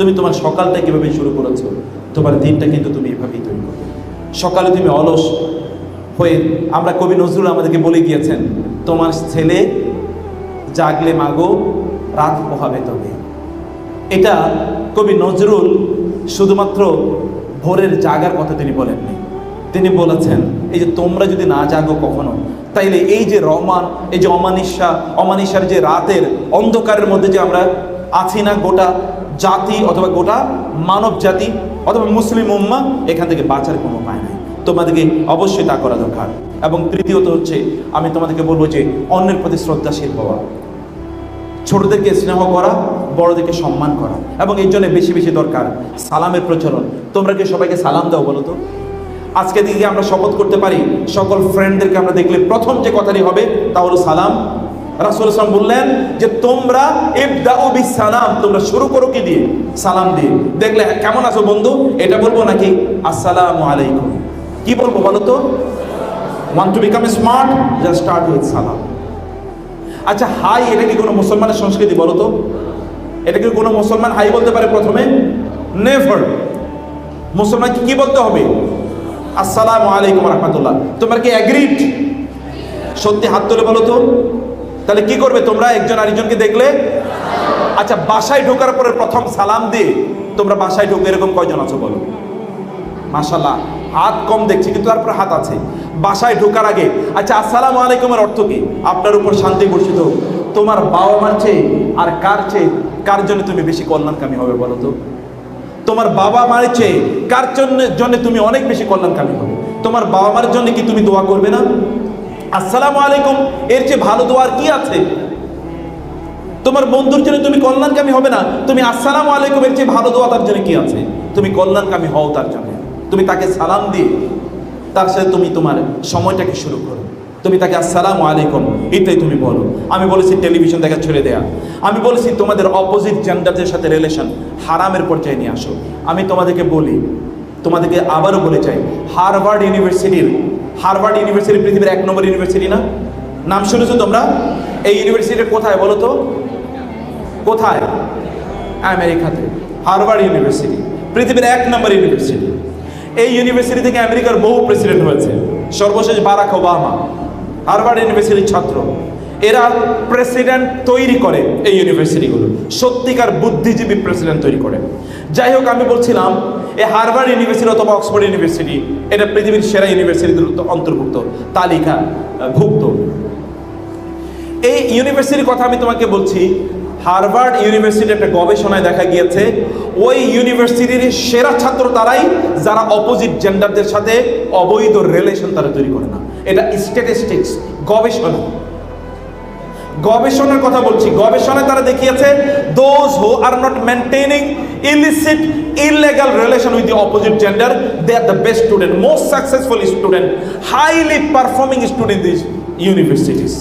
তুমি তোমার সকালটা কিভাবে শুরু করেছো, তোমার দিনটা কিন্তু তুমি এভাবেই তৈরি করবে। সকালে তুমি অলস হয়ে, আমরা কবি নজরুল আমাদেরকে বলে গিয়েছেন, তোমার ছেলে জাগলে মাগো রাত পোহাবে তবে। এটা কবি নজরুল শুধুমাত্র ভোরের জাগার কথা তিনি বলেননি, তিনি বলেছেন এই যে তোমরা যদি না জাগো কখনো, তাইলে এই যে এই যে অমানিসার যে রাতের অন্ধকারের মধ্যে যে আমরা আছি না, গোটা জাতি অথবা গোটা মানব জাতি অথবা মুসলিম উম্মাহ, এখান থেকে বাঁচার কোনো উপায় নাই। তোমাদেরকে অবশ্যই তা করা দরকার। এবং তৃতীয়ত হচ্ছে, আমি তোমাদেরকে বলবো যে অন্যের প্রতি শ্রদ্ধাশীল হওয়া, ছোটদেরকে স্নেহ করা, বড়দেরকে সম্মান করা, এবং এর জন্য বেশি বেশি দরকার সালামের প্রচলন। তোমরা কি সবাইকে সালাম দাও বলো তো? আজকে দিকে আমরা শপথ করতে পারি, সকল ফ্রেন্ডদেরকে আমরা দেখলে প্রথম যে কথাটি হবে তা হলো সালাম। রাসূল সাল্লাল্লাহু আলাইহি ওয়াসাল্লাম বললেন যে তোমরা ইবদাউ বিসালাম, তোমরা শুরু করো কি দিয়ে? সালাম দিয়ে। দেখলে কেমন আছো বন্ধু, এটা বলবো নাকি আসসালামু আলাইকুম? কি বলবো বলো তো? Want to become smart, just start with সালাম। আচ্ছা, হাই এটা কি কোনো মুসলমানের সংস্কৃতি বলো তো? এটা কি কোনো মুসলমান হাই বলতে পারে প্রথমে? নেভার। মুসলমান কি বলতে হবে? আসসালামু আলাইকুম রাহমাতুল্লাহ। তোমরা কি এগ্রিড? সত্যি হাত তুলে বলো তো। তাহলে কি করবে তোমরা একজন আরেকজনকে দেখলে? আচ্ছা, বাসায় ঢোকার পরে প্রথম সালাম দিয়ে তোমরা বাসায় ঢোকে এরকম কয়জন আছো বলো? মাশাআল্লাহ, হাত কম দেখছি কিন্তু তারপর হাত আছে। বাসায় ঢোকার আগে আচ্ছা আসসালামু আলাইকুমের অর্থ কি? আপনার উপর শান্তি বর্ষিত হোক। তোমার বাবা মার চেয়ে আর কার জন্য তুমি বেশি কল্যাণকামী হবে বলো তো? তোমার বাবা মার চেয়ে কার জন্য তুমি অনেক বেশি কল্যাণকামী হবে? তোমার বাবা মার জন্য কি তুমি দোয়া করবে না? আসসালামু আলাইকুম এর চেয়ে ভালো দোয়ার কি আছে? তোমার বন্ধুর জন্য তুমি কল্যাণকামী হবে না? তুমি আসসালামু আলাইকুম এর চেয়ে ভালো দোয়া তার জন্য কি আছে? তুমি কল্যাণকামী হও তার জন্য। তুমি তাকে সালাম দিয়ে তার সাথে তুমি তোমার সময়টাকে শুরু করো। তুমি তাকে আসসালামু আলাইকুম এটাই তুমি বলো। আমি বলেছি টেলিভিশন দেখা ছেড়ে দেয়া। আমি বলেছি তোমাদের অপোজিট জেন্ডারদের সাথে রিলেশন হারামের পর্যায়ে নিয়ে আসো। আমি তোমাদেরকে আবারও বলে চাই, হার্ভার্ড ইউনিভার্সিটি পৃথিবীর 1 নম্বর ইউনিভার্সিটি না? নাম শুনেছো তোমরা? এই ইউনিভার্সিটি কোথায় বলো তো? কোথায়? আমেরিকাতে। হার্ভার্ড ইউনিভার্সিটি পৃথিবীর 1 নম্বর ইউনিভার্সিটি। এই ইউনিভার্সিটি থেকে আমেরিকার বহু প্রেসিডেন্ট হয়েছে। সর্বশেষ বারাক ওবামা হার্ভার্ড ইউনিভার্সিটির ছাত্র। এরা প্রেসিডেন্ট তৈরি করে এই ইউনিভার্সিটিগুলো, সত্যিকার বুদ্ধিজীবী প্রেসিডেন্ট তৈরি করে। যাই হোক, আমি বলছিলাম এই হার্ভার্ড ইউনিভার্সিটি অথবা অক্সফোর্ড ইউনিভার্সিটি এটা পৃথিবীর সেরা ইউনিভার্সিটির অন্তর্ভুক্ত, তালিকাভুক্ত। এই ইউনিভার্সিটির কথা আমি তোমাকে বলছি। হার্ভার্ড ইউনিভার্সিটির একটা গবেষণায় দেখা গিয়েছে ওই ইউনিভার্সিটির সেরা ছাত্র তারাই যারা অপোজিট জেন্ডারদের সাথে অবৈধ রিলেশন তারা তৈরি করে না। এটা স্ট্যাটিস্টিক্স, গবেষণার কথা বলছি। গবেষণায় তারা দেখিয়েছে those who are not maintaining illicit illegal relation with the opposite gender, they are the best student, most successful student, highly performing student in these universities.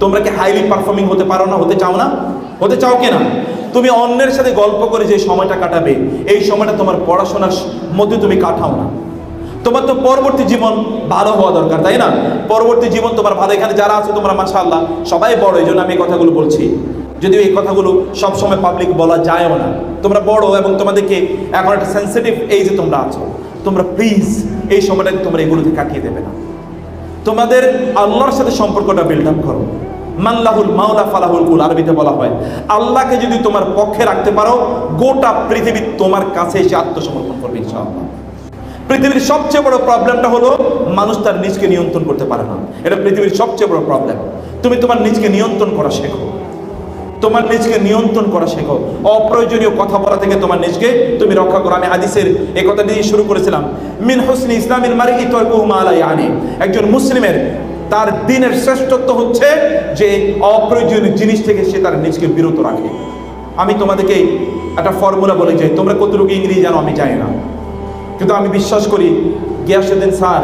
তোমরা কি হাইলি পারফর্মিং হতে পারো না? হতে চাও না? হতে চাও কিনা? তুমি অন্যের সাথে গল্প করে যে সময়টা কাটাবে, এই সময়টা তোমার পড়াশোনার মধ্যে তুমি কাটাও না। তোমার তো পরবর্তী জীবন ভালো হওয়া দরকার, তাই না? পরবর্তী জীবন তোমার ভালো। এখানে যারা আছো তোমরা মাশাআল্লাহ সবাই বড়, এই জন্য আমি এই কথাগুলো বলছি। যদিও এই কথাগুলো সবসময় পাবলিক বলা যায়ও না। তোমরা বড় এবং তোমাদেরকে এখন একটা সেন্সিটিভ এইজে তোমরা আছো। তোমরা প্লিজ এই সময়টাকে তোমরা এগুলোতে কাটিয়ে দেবে না। তোমাদের আল্লাহর সাথে সম্পর্কটা বিল্ড আপ করো। মাল্লাহুল মাওলা ফালাহুল কুল, আরবিতে বলা হয় আল্লাহকে যদি তোমার পক্ষে রাখতে পারো, গোটা পৃথিবী তোমার কাছে এসে আত্মসমর্পণ করবে ইনশাআল্লাহ। পৃথিবীর সবচেয়ে বড় প্রবলেমটা হলো মানুষ তার নিজকে নিয়ন্ত্রণ করতে পারে না। এটা পৃথিবীর সবচেয়ে বড় প্রবলেম। তুমি তোমার নিজকে নিয়ন্ত্রণ করা শেখো। অপ্রয়োজনীয় কথা বলা থেকে তোমার নিজকে তুমি রক্ষা করো। আমি হাদিসের এই কথা দিয়ে শুরু করেছিলাম, মিন হুসনি ইসলামিল মারই তারকুহু মা লা ইয়ানি। একজন মুসলিমের তার দ্বীনের শ্রেষ্ঠত্ব হচ্ছে যে অপ্রয়োজনীয় জিনিস থেকে সে তার নিজকে বিরত রাখে। আমি তোমাদেরকে একটা ফর্মুলা বলে যাই, তোমরা কতটুকু ইংরেজি জানো আমি জানি না, কিন্তু আমি বিশ্বাস করি গিয়াসউদ্দিন স্যার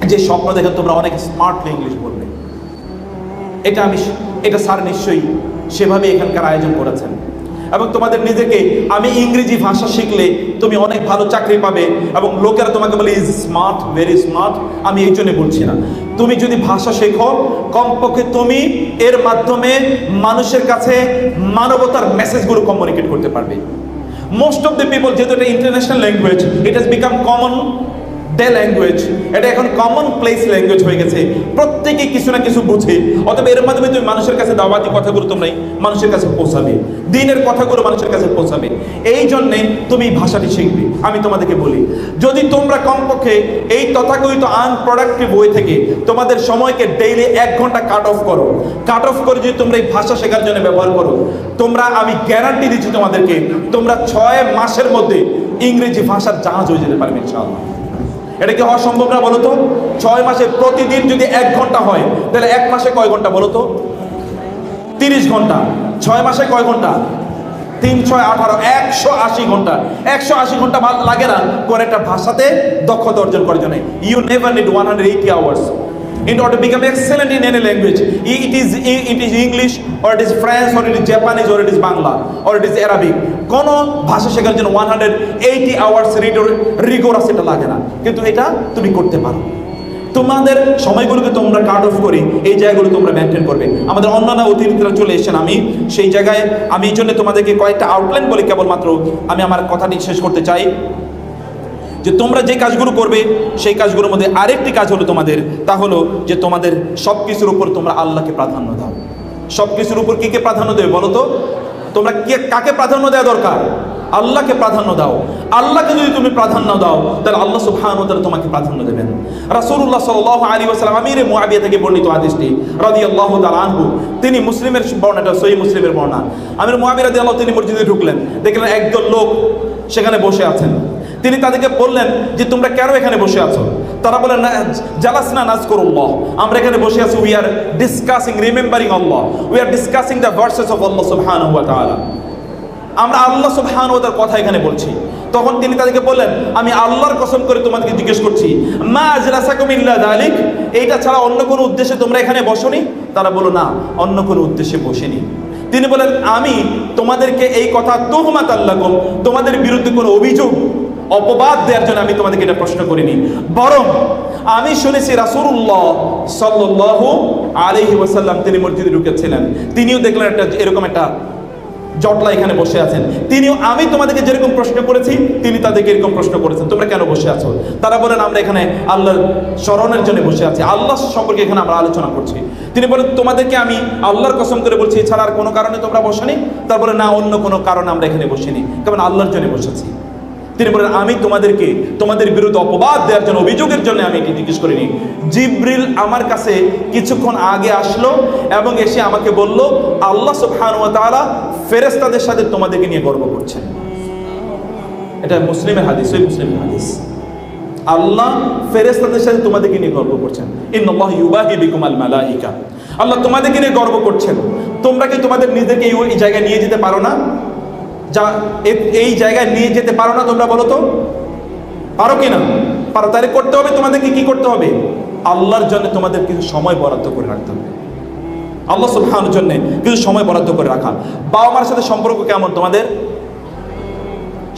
যে স্বপ্ন দেখেন তোমরা অনেক স্মার্টলি ইংলিশ বলবে, এটা স্যার নিশ্চয়ই সেভাবে এখানকার আয়োজন করেছেন। এবং তোমাদের নিজেকে, আমি ইংরেজি ভাষা শিখলে তুমি অনেক ভালো চাকরি পাবে এবং লোকেরা তোমাকে বলে ইজ স্মার্ট, ভেরি স্মার্ট, আমি এই জন্য বলছি না। তুমি যদি ভাষা শেখো, কমপক্ষে তুমি এর মাধ্যমে মানুষের কাছে মানবতার মেসেজগুলো কমিউনিকেট করতে পারবে। মোস্ট অফ দ্য পিপল, যেহেতু এটা international language, it has become common day language, এটা এখন কমন প্লেস ল্যাঙ্গুয়েজ হয়ে গেছে, প্রত্যেকে কিছু না কিছু বুঝে। অতএব এর মাধ্যমে তুমি মানুষের কাছে দাওয়াতি কথাগুলো তোমরাই মানুষের কাছে পৌঁছাবে, দিনের কথাগুলো মানুষের কাছে পৌঁছাবে। এই জন্যে তুমি ভাষাটি শিখবে। আমি তোমাদেরকে বলি, যদি তোমরা কমপক্ষে এই তথাকথিত আনপ্রোডাক্টিভ ওয়ে থেকে তোমাদের সময়কে ডেইলি 1 ঘন্টা কাট অফ করে যদি তোমরা এই ভাষা শেখার জন্য ব্যবহার করো, তোমরা, আমি গ্যারান্টি দিচ্ছি তোমাদেরকে, তোমরা 6 মাসের মধ্যে ইংরেজি ভাষার জাহাজ হয়ে যেতে পারবে ইনশাআল্লাহ। এটা কি হওয়া সম্ভব না বলো তো? 6 মাসে প্রতিদিন যদি 1 ঘন্টা হয়, তাহলে 1 মাসে কয় ঘন্টা বলো তো? 30 ঘন্টা। 6 মাসে কয় ঘন্টা? 3 6 18 180 ঘন্টা। 180 ঘন্টা লাগে না কোন একটা ভাষাতে দক্ষতা অর্জন করার জন্য। You never need 180 hours in order to become excellent in any language. It is English, or it is French, or it is Japanese, or it is Bangla, or it is Arabic. কোন ভাষা শেখার জন্য 180 hours rigorous এটা লাগে না, কিন্তু এটা তুমি করতে পারো। তোমাদের সময়গুলোকে তোমরা কাট অফ করে এই জায়গাগুলো তোমরা মেনটেন করবে। আমাদের অন্যান্য অতিথিরা চলে এসেছেন, আমি সেই জায়গায় আমি এই জন্য তোমাদেরকে কয়েকটা আউটলাইন বলে কেবলমাত্র আমি আমার কথাটি শেষ করতে চাই, যে তোমরা যে কাজগুলো করবে সেই কাজগুলোর মধ্যে আরেকটি কাজ হলো তোমাদের, তা হলো যে তোমাদের সব কিছুর উপর তোমরা আল্লাহকে প্রাধান্য দাও। সব কিছুর উপর কে প্রাধান্য দেবে বলো তো? তোমরা কাকে প্রাধান্য দেওয়া দরকার? আল্লাহকে প্রাধান্য দাও। আল্লাহকে যদি তুমি প্রাধান্য দাও, তাহলে আল্লাহ সুবহানাহু ওয়া তাআলা তোমাকে প্রাধান্য দেবেন। রাসূলুল্লাহ সাল্লাল্লাহু আলাইহি ওয়াসাল্লাম আমিরে মুআবিয়া থেকে বর্ণিত হাদিসটি রাদিয়াল্লাহু তাআলা আনহু, তিনি মুসলিমের বর্ণনাটা, সহিহ মুসলিমের বর্ণনা। আমির মুআবিয়া রাদিয়াল্লাহু, তিনি মসজিদে ঢুকলেন, দেখলেন একদল লোক সেখানে বসে আছেন। তিনি তাদেরকে বললেন যে তোমরা কেন এখানে বসে আছো? তারা বলেন, জালাসনা নাযকুরুল্লাহ, আমরা এখানে বসে আছি, we are discussing remembering Allah, we are discussing the verses of Allah সুবহানাহু ওয়া তাআলা, আমরা আল্লাহ সুবহানাহু ওয়া তাআলার কথা এখানে বলছি। তখন তিনি তাদেরকে বললেন, আমি আল্লাহর কসম করে তোমাদেরকে জিজ্ঞেস করছি, মা আজলাসাকুম ইল্লা যালিক, এইটা ছাড়া অন্য কোনো উদ্দেশ্যে তোমরা এখানে বসোনি? তারা বলল, না, অন্য কোনো উদ্দেশ্যে বসেনি। তিনি বলেন, আমি তোমাদেরকে এই কথা তুহমাত আল্লাকুম, তোমাদের বিরুদ্ধে কোনো অভিযোগ অপবাদ দেওয়ার জন্য আমি তোমাদেরকে এটা প্রশ্ন করিনি, বরং আমি শুনেছি রাসূলুল্লাহ সাল্লাল্লাহু আলাইহি ওয়াসাল্লাম তিনি মসজিদে ঢুকেছিলেন, তিনিও দেখলেন একটা এরকম একটা জটলা এখানে বসে আছেন, তিনিও আমি তোমাদেরকে যেরকম প্রশ্ন করেছি তিনি তাদেরকে এরকম প্রশ্ন করেছেন, তোমরা কেন বসে আছো? তারা বলেন, আমরা এখানে আল্লাহর স্মরণের জন্য বসে আছি, আল্লাহ সম্পর্কে এখানে আমরা আলোচনা করছি। তিনি বলেন, তোমাদেরকে আমি আল্লাহর কসম করে বলছি, এছাড়া আর কোনো কারণে তোমরা বসোনি? তারপরে, না, অন্য কোনো কারণে আমরা এখানে বসিনি, কেবল আল্লাহর জন্য বসেছি। তিনি বলেন, আমি তোমাদেরকে তোমাদের বিরুদ্ধে অপবাদ দেওয়ার জন্য, অভিযোগের জন্য আমি এটি জিজ্ঞেস করিনি। জিবরিল আমার কাছে কিছুক্ষণ আগে আসলো এবং এসে আমাকে বলল, আল্লাহ সুবহানাহু ওয়া তাআলা ফেরেশতাদের সাথে তোমাদেরকে নিয়ে গর্ব করছেন। এটা মুসলিমের হাদিস, সহিহ মুসলিমের হাদিস। আল্লাহ ফেরেশতাদের সাথে তোমাদেরকে নিয়ে গর্ব করছেন। ইন্নাল্লাহু ইউবাহি বিকুমাল মালাইকা, আল্লাহ তোমাদেরকে নিয়ে গর্ব করছেন। তোমরা কি তোমাদের নিজেকে এই জায়গায় নিয়ে যেতে পারো না? এই জায়গায় নিয়ে যেতে পারো না? তোমরা বলো তো, পারো কিনা? পারো। তাহলে করতে হবে, তোমাদেরকে কি করতে হবে? আল্লাহর জন্য তোমাদের কিছু সময় বরাদ্দ করে রাখতে হবে, আল্লাহ সুবহানাহুর জন্য কিছু সময় বরাদ্দ করে রাখা। বাবা মার সাথে সম্পর্ক কেমন তোমাদের?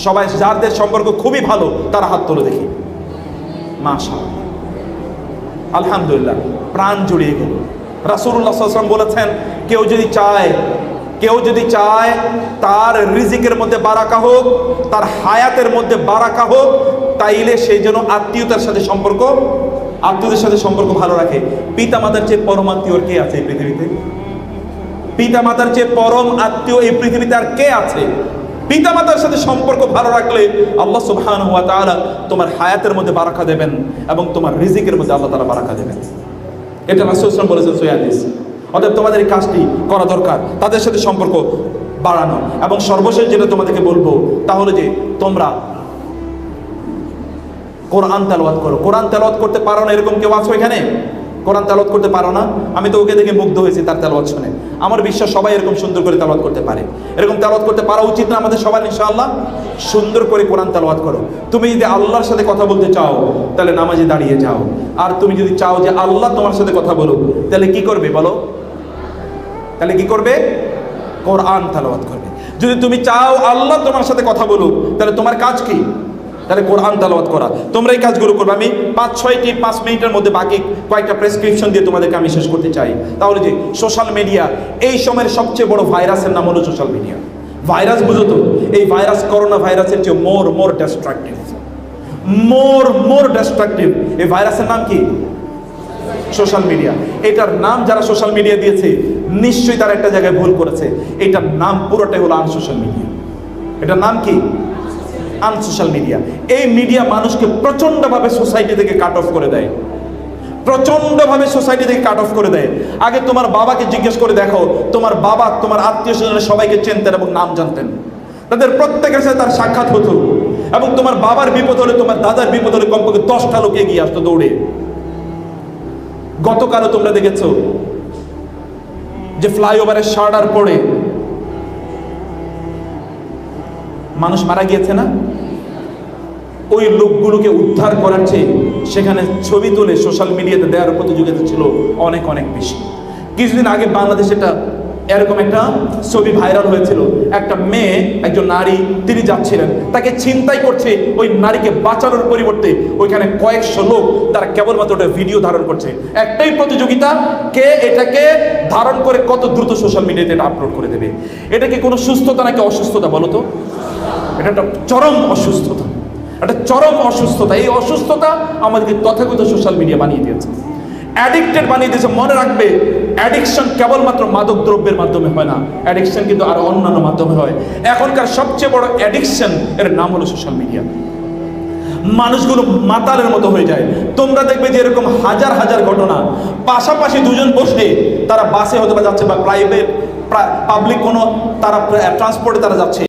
সবাই যাদের সম্পর্ক খুবই ভালো তারা হাত তোলো দেখি, মাশাআল্লাহ, আলহামদুলিল্লাহ, প্রাণ জুড়িয়ে গেল। রাসূলুল্লাহ সাল্লাল্লাহু আলাইহি ওয়াসাল্লাম বলেছেন, কেউ যদি চায় তার রিজিকের মধ্যে বারাকা হোক, তার হায়াতের মধ্যে বারাকা হোক, তাইলে সেই জন্য আত্মীয়তার সাথে আত্মীয়দের সাথে সম্পর্ক ভালো রাখে। পিতা মাতার চেয়ে পরম আত্মীয় কে আছে এই পৃথিবীতে? পিতা মাতার চেয়ে পরম আত্মীয় এই পৃথিবীতে আর কে আছে? পিতা মাতার সাথে সম্পর্ক ভালো রাখলে আল্লাহ সুবহানাহু ওয়া তাআলা তোমার হায়াতের মধ্যে বারাকা দেবেন এবং তোমার রিজিকের মধ্যে আল্লাহ তাআলা বারাকা দেবেন। এটা রাসূল সাল্লাল্লাহু আলাইহি ওয়াসাল্লাম বলেছেন সহিহ হাদিস। অতএব তোমাদের এই কাজটি করা দরকার, তাদের সাথে সম্পর্ক বাড়ানো। এবং সর্বশেষ যেটা তোমাদেরকে বলবো তা হলো যে তোমরা কোরআন তেলাওয়াত করো। কোরআন তেলাওয়াত করতে পারো না এরকম কেউ আছো এখানে? কোরআন তেলাওয়াত করতে পারো না? আমি তো ওকে দেখে মুগ্ধ হয়েছি তার তেলাওয়াত শুনে। আমার বিশ্বাস সবাই এরকম সুন্দর করে তেলাওয়াত করতে পারে। এরকম তেলাওয়াত করতে পারা উচিত না আমাদের সবার? ইনশাআল্লাহ সুন্দর করে কোরআন তেলাওয়াত করো। তুমি যদি আল্লাহর সাথে কথা বলতে চাও তাহলে নামাজে দাঁড়িয়ে যাও, আর তুমি যদি চাও যে আল্লাহ তোমার সাথে কথা বলুক তাহলে কি করবে বলো? তাহলে কি করবে? কোরআন তেলাওয়াত করবে। যদি তুমি চাও আল্লাহ তোমার সাথে কথা বলুক তাহলে তোমার কাজ কি? তাহলে কোরআন তেলাওয়াত করা। তোমরা এই কাজগুলো করবে। আমি 5 মিনিটের মধ্যে বাকি কয়েকটা প্রেসক্রিপশন দিয়ে তোমাদেরকে আমি শেষ করতে চাই। তাহলে যে সোশ্যাল মিডিয়া, এই সময়ের সবচেয়ে বড় ভাইরাসের নাম হলো সোশ্যাল মিডিয়া। ভাইরাস বুঝো তো, এই ভাইরাস করোনা ভাইরাসের চেয়ে মোর ডিস্ট্রাকটিভ, মোর ডিস্ট্রাকটিভ। এই ভাইরাসের নাম কি? Social media. এটার নাম যারা সোশ্যাল মিডিয়া দিয়েছে নিশ্চয়ই তারা একটা জায়গায় ভুল করেছে। এটার নাম পুরোটাই হলো আনসোশ্যাল মিডিয়া। এটার নাম কি? Unsocial media. এই মিডিয়া মানুষকে প্রচন্ডভাবে সোসাইটি থেকে কাট অফ করে দেয়, প্রচন্ডভাবে সোসাইটি থেকে কাট অফ করে দেয়। আগে তোমার বাবাকে জিজ্ঞেস করে দেখো, তোমার বাবা তোমার আত্মীয় স্বজনের সবাইকে চিনতেন এবং নাম জানতেন, তাদের প্রত্যেকের সাথে তার সাক্ষাৎ হতো, এবং তোমার বাবার বিপদ হলে তোমার দাদার বিপদ হলে কমপক্ষে 10টা লোক এগিয়ে আসতো দৌড়ে। গতকালও তোমরা দেখেছো যে ফ্লাইওভারের শার্টার পড়ে মানুষ মারা গিয়েছে না? ওই লোকগুলোকে উদ্ধার করার চেয়ে সেখানে ছবি তুলে সোশ্যাল মিডিয়াতে দেওয়ার প্রতিযোগিতা ছিল অনেক অনেক বেশি। কিছুদিন আগে বাংলাদেশে এরকম একটা ছবি ভাইরাল হয়েছিল। একটা মেয়ে, একজন নারী, তিনি যাচ্ছিলেন, তাকে ছিনতাই করছে। ওই নারীকে বাঁচানোর পরিবর্তে ওইখানে কয়েকশো লোক তারা কেবলমাত্র ওটা ভিডিও ধারণ করছে। একটাই প্রতিযোগিতা, কে এটাকে ধারণ করে কত দ্রুত সোশ্যাল মিডিয়াতে এটা আপলোড করে দেবে। এটা কি কোনো সুস্থতা নাকি অসুস্থতা বলো তো? এটা একটা চরম অসুস্থতা, একটা চরম অসুস্থতা। এই অসুস্থতা আমাদেরকে তথাকথিত সোশ্যাল মিডিয়া বানিয়ে দিয়েছে, অ্যাডিক্টেড বানিয়ে দিয়েছে। মনে রাখবে, অ্যাডিকশন কেবলমাত্র মাদক দ্রব্যের মাধ্যমে হয় না, অ্যাডিকশন কিন্তু আরো অন্যান্য মাধ্যমে হয়। এখনকার সবচেয়ে বড় অ্যাডিকশন এর নাম হলো সোশ্যাল মিডিয়া। মানুষগুলো মাতালের মতো হয়ে যায়। তোমরা দেখবে যে এরকম হাজার হাজার ঘটনা, পাশাপাশি দুজন বসে তারা বাসে হয়তো বা যাচ্ছে বা প্রাইভেট পাবলিক কোনো তারা ট্রান্সপোর্টে তারা যাচ্ছে,